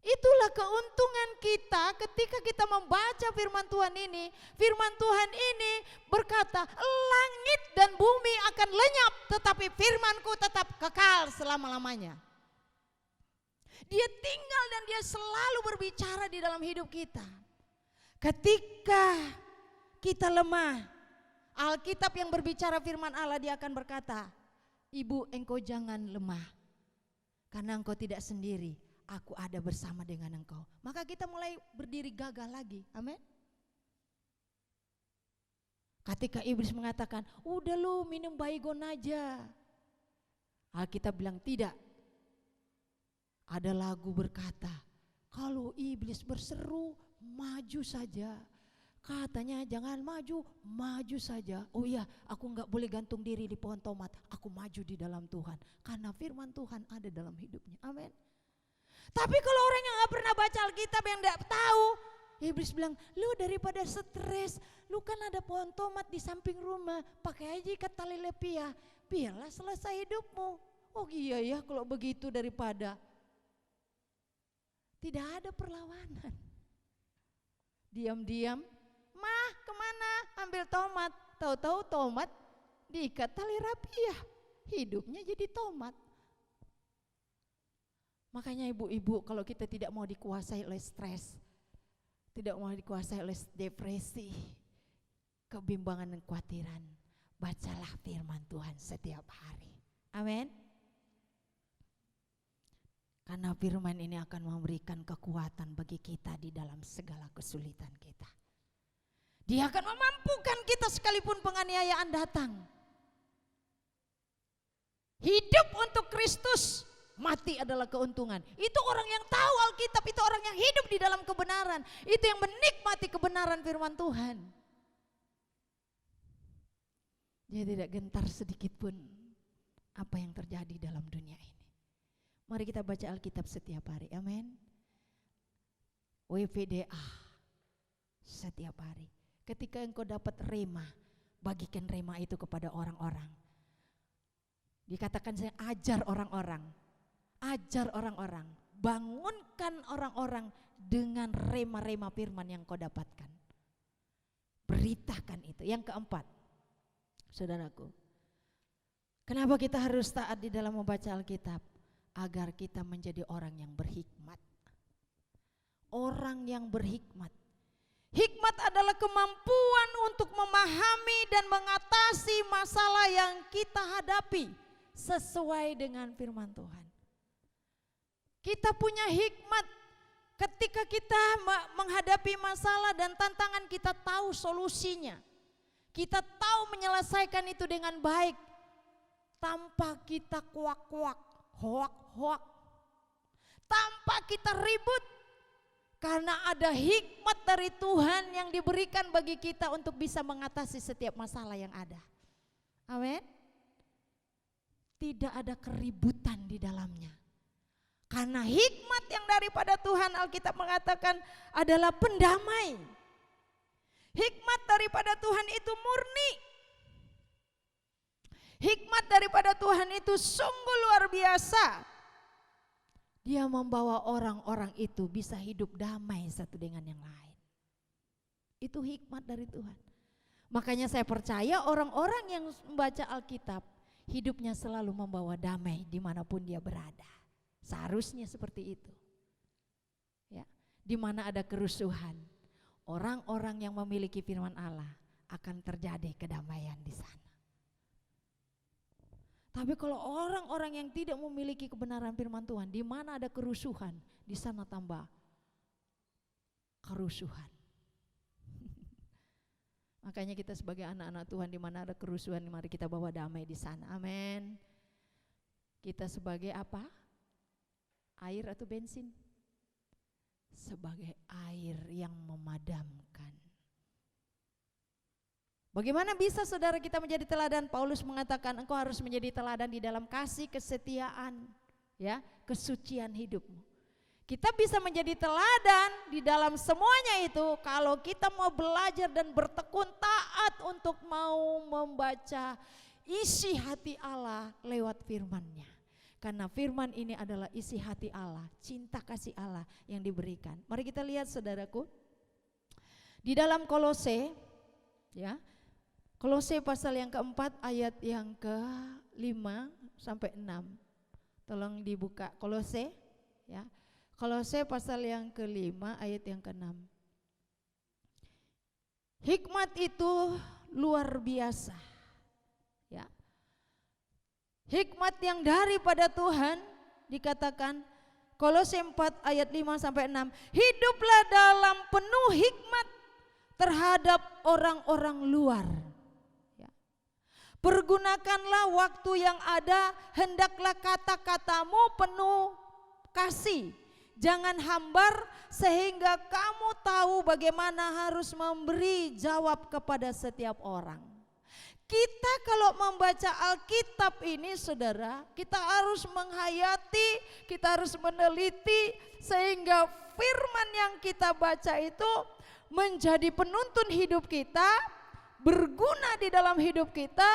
Itulah keuntungan kita ketika kita membaca firman Tuhan ini. Firman Tuhan ini berkata, langit dan bumi akan lenyap, tetapi firmanku tetap kekal selama-lamanya. Dia tinggal dan dia selalu berbicara di dalam hidup kita. Ketika kita lemah, Alkitab yang berbicara firman Allah, dia akan berkata, ibu engkau jangan lemah, karena engkau tidak sendiri. Aku ada bersama dengan engkau. Maka kita mulai berdiri gagah lagi. Amin. Ketika iblis mengatakan, udah lu minum baygon aja. Alkitab bilang tidak. Ada lagu berkata, kalau iblis berseru, maju saja. Katanya jangan maju, maju saja. Oh iya, aku enggak boleh gantung diri di pohon tomat. Aku maju di dalam Tuhan. Karena firman Tuhan ada dalam hidupnya. Amin. Tapi kalau orang yang gak pernah baca Alkitab, yang gak tahu, iblis bilang, lu daripada stres, lu kan ada pohon tomat di samping rumah, pakai aja ikat tali lepia, biarlah selesai hidupmu. Oh iya ya, kalau begitu daripada tidak ada perlawanan. Diam-diam, mah kemana? Ambil tomat. Tahu-tahu tomat diikat tali rapia, hidupnya jadi tomat. Makanya ibu-ibu, kalau kita tidak mau dikuasai oleh stres, tidak mau dikuasai oleh depresi, kebimbangan dan kekhawatiran, bacalah firman Tuhan setiap hari. Amin. Karena firman ini akan memberikan kekuatan bagi kita di dalam segala kesulitan kita. Dia akan memampukan kita sekalipun penganiayaan datang. Hidup untuk Kristus, mati adalah keuntungan. Itu orang yang tahu Alkitab, itu orang yang hidup di dalam kebenaran. Itu yang menikmati kebenaran firman Tuhan. Dia tidak gentar sedikit pun apa yang terjadi dalam dunia ini. Mari kita baca Alkitab setiap hari, amin. WPDA setiap hari. Ketika engkau dapat rema, bagikan rema itu kepada orang-orang. Dikatakan saya ajar orang-orang. Ajar orang-orang, bangunkan orang-orang dengan rema-rema firman yang kau dapatkan. Beritakan itu. Yang keempat, saudaraku, kenapa kita harus taat di dalam membaca Alkitab? Agar kita menjadi orang yang berhikmat. Orang yang berhikmat. Hikmat adalah kemampuan untuk memahami dan mengatasi masalah yang kita hadapi sesuai dengan firman Tuhan. Kita punya hikmat ketika kita menghadapi masalah dan tantangan, kita tahu solusinya. Kita tahu menyelesaikan itu dengan baik tanpa kita kuak-kuak, hoak-hoak. Tanpa kita ribut, karena ada hikmat dari Tuhan yang diberikan bagi kita untuk bisa mengatasi setiap masalah yang ada. Amin. Tidak ada keributan di dalamnya. Karena hikmat yang daripada Tuhan, Alkitab mengatakan adalah pendamai. Hikmat daripada Tuhan itu murni. Hikmat daripada Tuhan itu sungguh luar biasa. Dia membawa orang-orang itu bisa hidup damai satu dengan yang lain. Itu hikmat dari Tuhan. Makanya saya percaya orang-orang yang membaca Alkitab, hidupnya selalu membawa damai dimanapun dia berada. Seharusnya seperti itu. Ya, di mana ada kerusuhan, orang-orang yang memiliki firman Allah akan terjadi kedamaian di sana. Tapi kalau orang-orang yang tidak memiliki kebenaran firman Tuhan, di mana ada kerusuhan, di sana tambah kerusuhan. Makanya kita sebagai anak-anak Tuhan, di mana ada kerusuhan, mari kita bawa damai di sana. Amin. Kita sebagai apa? Air atau bensin? Sebagai air yang memadamkan. Bagaimana bisa saudara kita menjadi teladan? Paulus mengatakan engkau harus menjadi teladan di dalam kasih, kesetiaan, ya, kesucian hidupmu. Kita bisa menjadi teladan di dalam semuanya itu kalau kita mau belajar dan bertekun taat untuk mau membaca isi hati Allah lewat firman-Nya. Karena firman ini adalah isi hati Allah, cinta kasih Allah yang diberikan. Mari kita lihat saudaraku. Di dalam Kolose, ya, Kolose pasal yang keempat ayat yang ke-5 sampai 6. Tolong dibuka Kolose, ya. Kolose pasal yang ke-5 ayat yang ke-6. Hikmat itu luar biasa. Ya. Hikmat yang daripada Tuhan dikatakan Kolose 4 ayat 5 sampai 6. Hiduplah dalam penuh hikmat terhadap orang-orang luar. Pergunakanlah waktu yang ada, hendaklah kata-katamu penuh kasih. Jangan hambar sehingga kamu tahu bagaimana harus memberi jawab kepada setiap orang. Kita kalau membaca Alkitab ini saudara, kita harus menghayati, kita harus meneliti sehingga firman yang kita baca itu menjadi penuntun hidup kita, berguna di dalam hidup kita,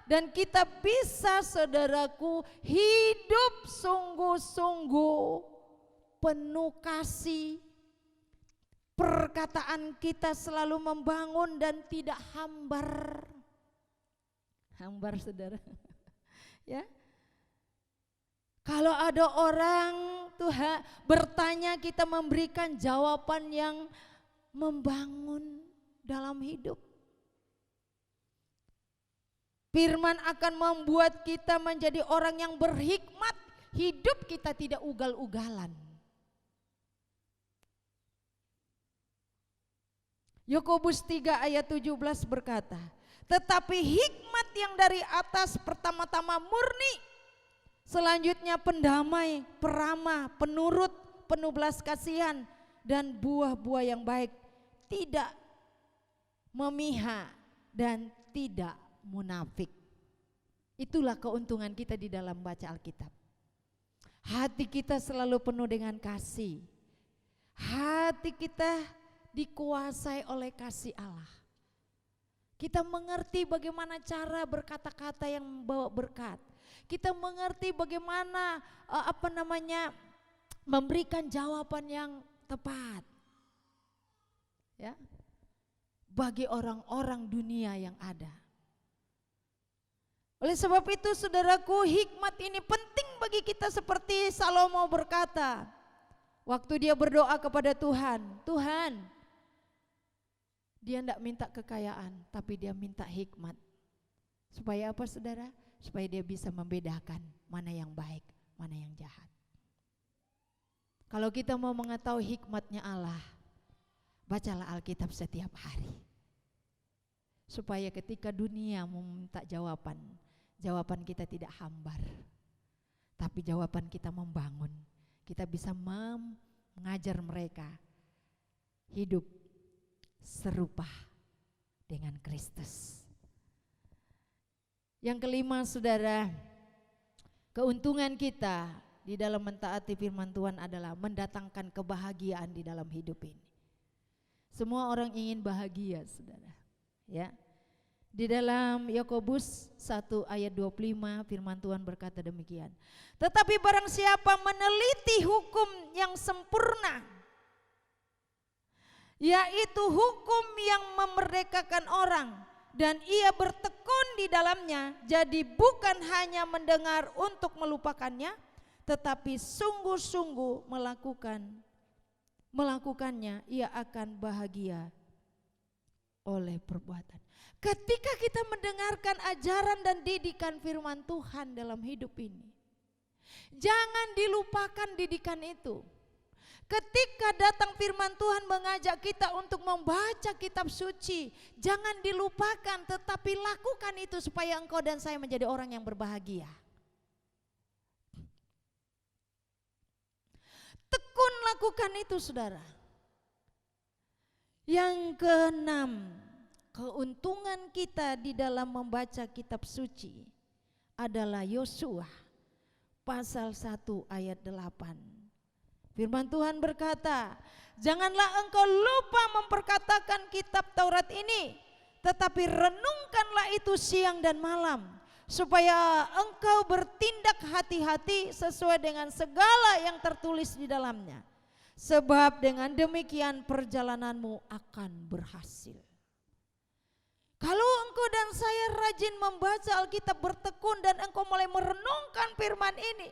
dan kita bisa saudaraku hidup sungguh-sungguh penuh kasih. Perkataan kita selalu membangun dan tidak hambar. Hambar saudara. Ya. Kalau ada orang Tuhan bertanya, kita memberikan jawaban yang membangun dalam hidup. Firman akan membuat kita menjadi orang yang berhikmat. Hidup kita tidak ugal-ugalan. Yakobus 3 ayat 17 berkata, tetapi hikmat yang dari atas pertama-tama murni, selanjutnya pendamai, peramah, penurut, penuh belas kasihan, dan buah-buah yang baik, tidak memihak dan tidak munafik. Itulah keuntungan kita di dalam baca Alkitab. Hati kita selalu penuh dengan kasih. Hati kita dikuasai oleh kasih Allah. Kita mengerti bagaimana cara berkata-kata yang membawa berkat. Kita mengerti bagaimana memberikan jawaban yang tepat. Ya. Bagi orang-orang dunia yang ada. Oleh sebab itu saudaraku, hikmat ini penting bagi kita seperti Salomo berkata. Waktu dia berdoa kepada Tuhan, Tuhan, dia tidak minta kekayaan, tapi dia minta hikmat. Supaya apa saudara? Supaya dia bisa membedakan mana yang baik, mana yang jahat. Kalau kita mau mengetahui hikmatnya Allah, bacalah Alkitab setiap hari. Supaya ketika dunia meminta jawaban, jawaban kita tidak hambar, tapi jawaban kita membangun. Kita bisa mengajar mereka hidup serupa dengan Kristus. Yang kelima saudara, keuntungan kita di dalam mentaati firman Tuhan adalah mendatangkan kebahagiaan di dalam hidup ini. Semua orang ingin bahagia saudara, ya. Di dalam Yakobus 1 ayat 25 firman Tuhan berkata demikian. Tetapi barang siapa meneliti hukum yang sempurna, yaitu hukum yang memerdekakan orang, dan ia bertekun di dalamnya, jadi bukan hanya mendengar untuk melupakannya, tetapi sungguh-sungguh melakukannya, ia akan bahagia oleh perbuatan. Ketika kita mendengarkan ajaran dan didikan firman Tuhan dalam hidup ini, jangan dilupakan didikan itu. Ketika datang firman Tuhan mengajak kita untuk membaca kitab suci, jangan dilupakan, tetapi lakukan itu supaya engkau dan saya menjadi orang yang berbahagia. Tekun lakukan itu saudara. Yang keenam, keuntungan kita di dalam membaca kitab suci adalah Yosua pasal 1 ayat 8. Firman Tuhan berkata, janganlah engkau lupa memperkatakan kitab Taurat ini, tetapi renungkanlah itu siang dan malam, supaya engkau bertindak hati-hati sesuai dengan segala yang tertulis di dalamnya. Sebab dengan demikian perjalananmu akan berhasil. Kalau engkau dan saya rajin membaca Alkitab, bertekun, dan engkau mulai merenungkan firman ini,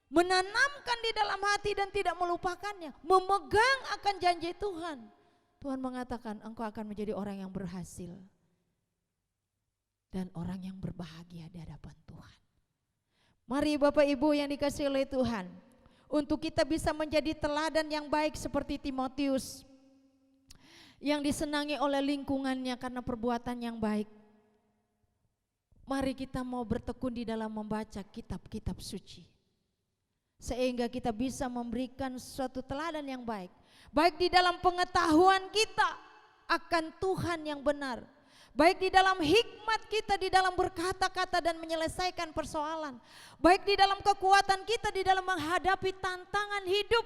menanamkan di dalam hati dan tidak melupakannya, memegang akan janji Tuhan, Tuhan mengatakan engkau akan menjadi orang yang berhasil dan orang yang berbahagia di hadapan Tuhan. Mari Bapak Ibu yang dikasihi oleh Tuhan, untuk kita bisa menjadi teladan yang baik seperti Timotius yang disenangi oleh lingkungannya karena perbuatan yang baik, mari kita mau bertekun di dalam membaca kitab-kitab suci, sehingga kita bisa memberikan suatu teladan yang baik, baik di dalam pengetahuan kita akan Tuhan yang benar, baik di dalam hikmat kita di dalam berkata-kata dan menyelesaikan persoalan, baik di dalam kekuatan kita di dalam menghadapi tantangan hidup,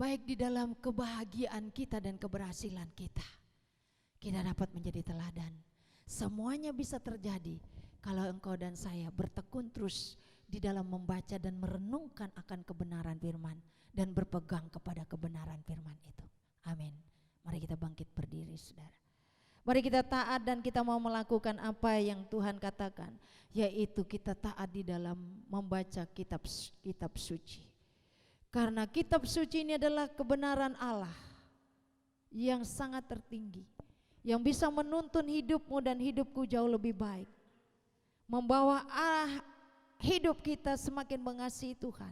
baik di dalam kebahagiaan kita dan keberhasilan kita. Kita dapat menjadi teladan. Semuanya bisa terjadi kalau engkau dan saya bertekun terus di dalam membaca dan merenungkan akan kebenaran firman dan berpegang kepada kebenaran firman itu. Amin. Mari kita bangkit berdiri, saudara. Mari kita taat dan kita mau melakukan apa yang Tuhan katakan, yaitu kita taat di dalam membaca kitab suci. Karena kitab suci ini adalah kebenaran Allah yang sangat tertinggi, yang bisa menuntun hidupmu dan hidupku jauh lebih baik, membawa arah hidup kita semakin mengasihi Tuhan.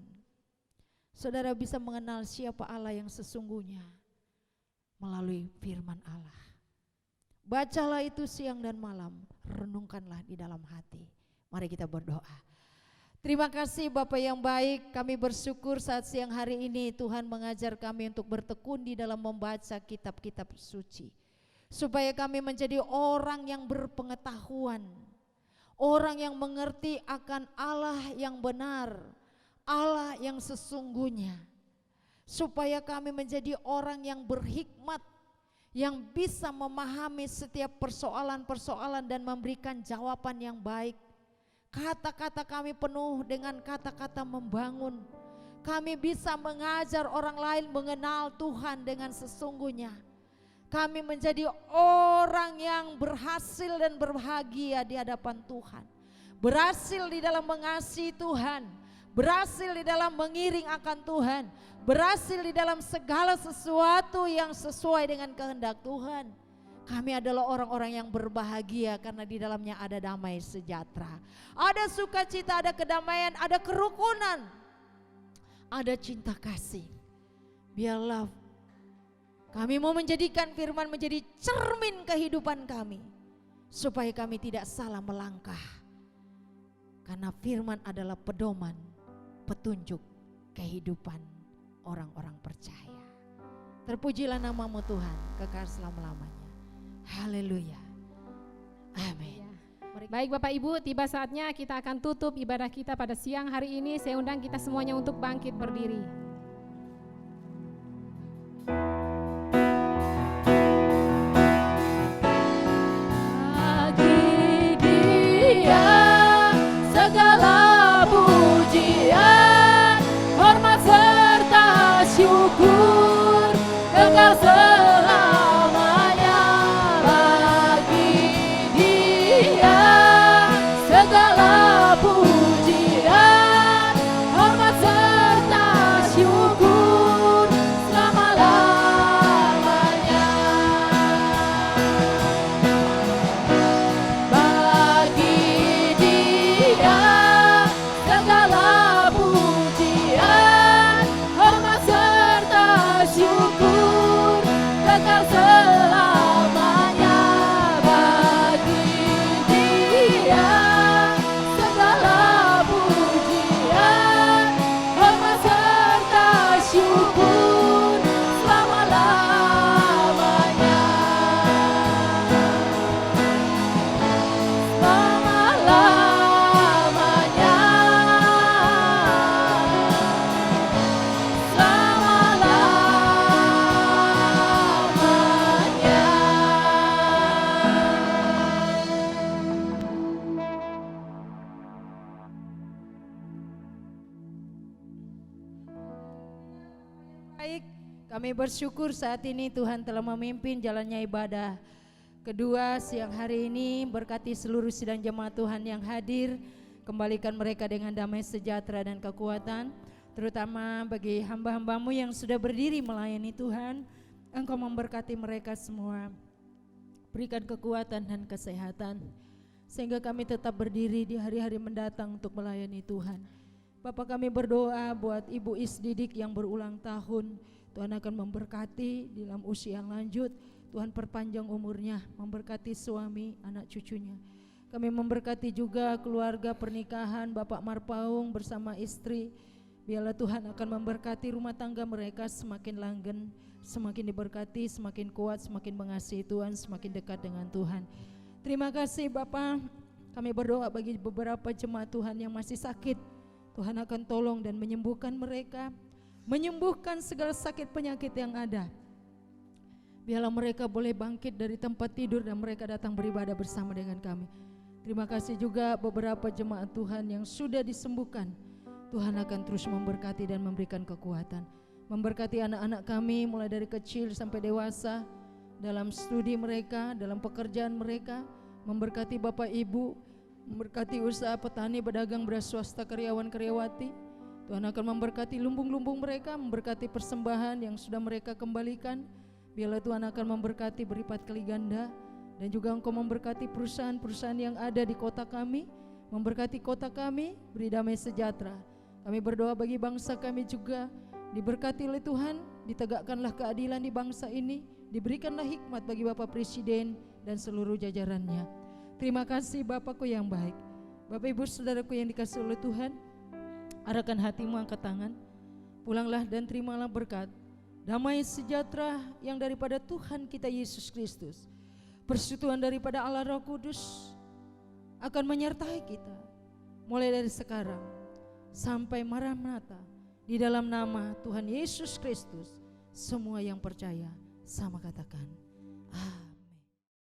Saudara bisa mengenal siapa Allah yang sesungguhnya melalui firman Allah. Bacalah itu siang dan malam, renungkanlah di dalam hati. Mari kita berdoa. Terima kasih Bapak yang baik, kami bersyukur saat siang hari ini Tuhan mengajar kami untuk bertekun di dalam membaca kitab-kitab suci, supaya kami menjadi orang yang berpengetahuan, orang yang mengerti akan Allah yang benar, Allah yang sesungguhnya, supaya kami menjadi orang yang berhikmat, yang bisa memahami setiap persoalan-persoalan dan memberikan jawaban yang baik. Kata-kata kami penuh dengan kata-kata membangun. Kami bisa mengajar orang lain mengenal Tuhan dengan sesungguhnya. Kami menjadi orang yang berhasil dan berbahagia di hadapan Tuhan. Berhasil di dalam mengasihi Tuhan, berhasil di dalam mengiring akan Tuhan, berhasil di dalam segala sesuatu yang sesuai dengan kehendak Tuhan. Kami adalah orang-orang yang berbahagia karena di dalamnya ada damai sejahtera, ada sukacita, ada kedamaian, ada kerukunan, ada cinta kasih. Biarlah kami mau menjadikan firman menjadi cermin kehidupan kami, supaya kami tidak salah melangkah. Karena firman adalah pedoman, petunjuk kehidupan orang-orang percaya. Terpujilah namamu Tuhan, kekal selama-lamanya. Haleluya. Amin. Baik Bapak Ibu, tiba saatnya kita akan tutup ibadah kita pada siang hari ini. Saya undang kita semuanya untuk bangkit berdiri. Bagi Dia segala pujian, hormat serta syukur kekal selamanya. Bagi Dia segala pujian, hormat serta syukur selama-lamanya. Bagi baik. Kami bersyukur saat ini Tuhan telah memimpin jalannya ibadah kedua siang hari ini. Berkati seluruh sidang jemaat Tuhan yang hadir, kembalikan mereka dengan damai sejahtera dan kekuatan, terutama bagi hamba-hambamu yang sudah berdiri melayani Tuhan. Engkau memberkati mereka semua, berikan kekuatan dan kesehatan sehingga kami tetap berdiri di hari-hari mendatang untuk melayani Tuhan. Bapak, kami berdoa buat Ibu Isdidik yang berulang tahun. Tuhan akan memberkati di dalam usia yang lanjut. Tuhan perpanjang umurnya, memberkati suami, anak cucunya. Kami memberkati juga keluarga pernikahan Bapak Marpaung bersama istri. Biarlah Tuhan akan memberkati rumah tangga mereka semakin langgeng, semakin diberkati, semakin kuat, semakin mengasihi Tuhan, semakin dekat dengan Tuhan. Terima kasih Bapak. Kami berdoa bagi beberapa jemaat Tuhan yang masih sakit. Tuhan akan tolong dan menyembuhkan mereka, menyembuhkan segala sakit penyakit yang ada. Biarlah mereka boleh bangkit dari tempat tidur dan mereka datang beribadah bersama dengan kami. Terima kasih juga beberapa jemaat Tuhan yang sudah disembuhkan. Tuhan akan terus memberkati dan memberikan kekuatan. Memberkati anak-anak kami mulai dari kecil sampai dewasa, dalam studi mereka, dalam pekerjaan mereka. Memberkati Bapak Ibu, memberkati usaha petani, pedagang, beras swasta, karyawan-karyawati. Tuhan akan memberkati lumbung-lumbung mereka, memberkati persembahan yang sudah mereka kembalikan. Biarlah Tuhan akan memberkati berlipat kali ganda. Dan juga Engkau memberkati perusahaan-perusahaan yang ada di kota kami, memberkati kota kami, beri damai sejahtera. Kami berdoa bagi bangsa kami juga, diberkati oleh Tuhan, ditegakkanlah keadilan di bangsa ini, diberikanlah hikmat bagi Bapak Presiden dan seluruh jajarannya. Terima kasih Bapakku yang baik. Bapak Ibu Saudaraku yang dikasihi oleh Tuhan, arahkan hatimu, angkat tangan, pulanglah dan terimalah berkat damai sejahtera yang daripada Tuhan kita Yesus Kristus, persekutuan daripada Allah Roh Kudus akan menyertai kita mulai dari sekarang sampai Maranatha. Di dalam nama Tuhan Yesus Kristus, semua yang percaya sama katakan amin.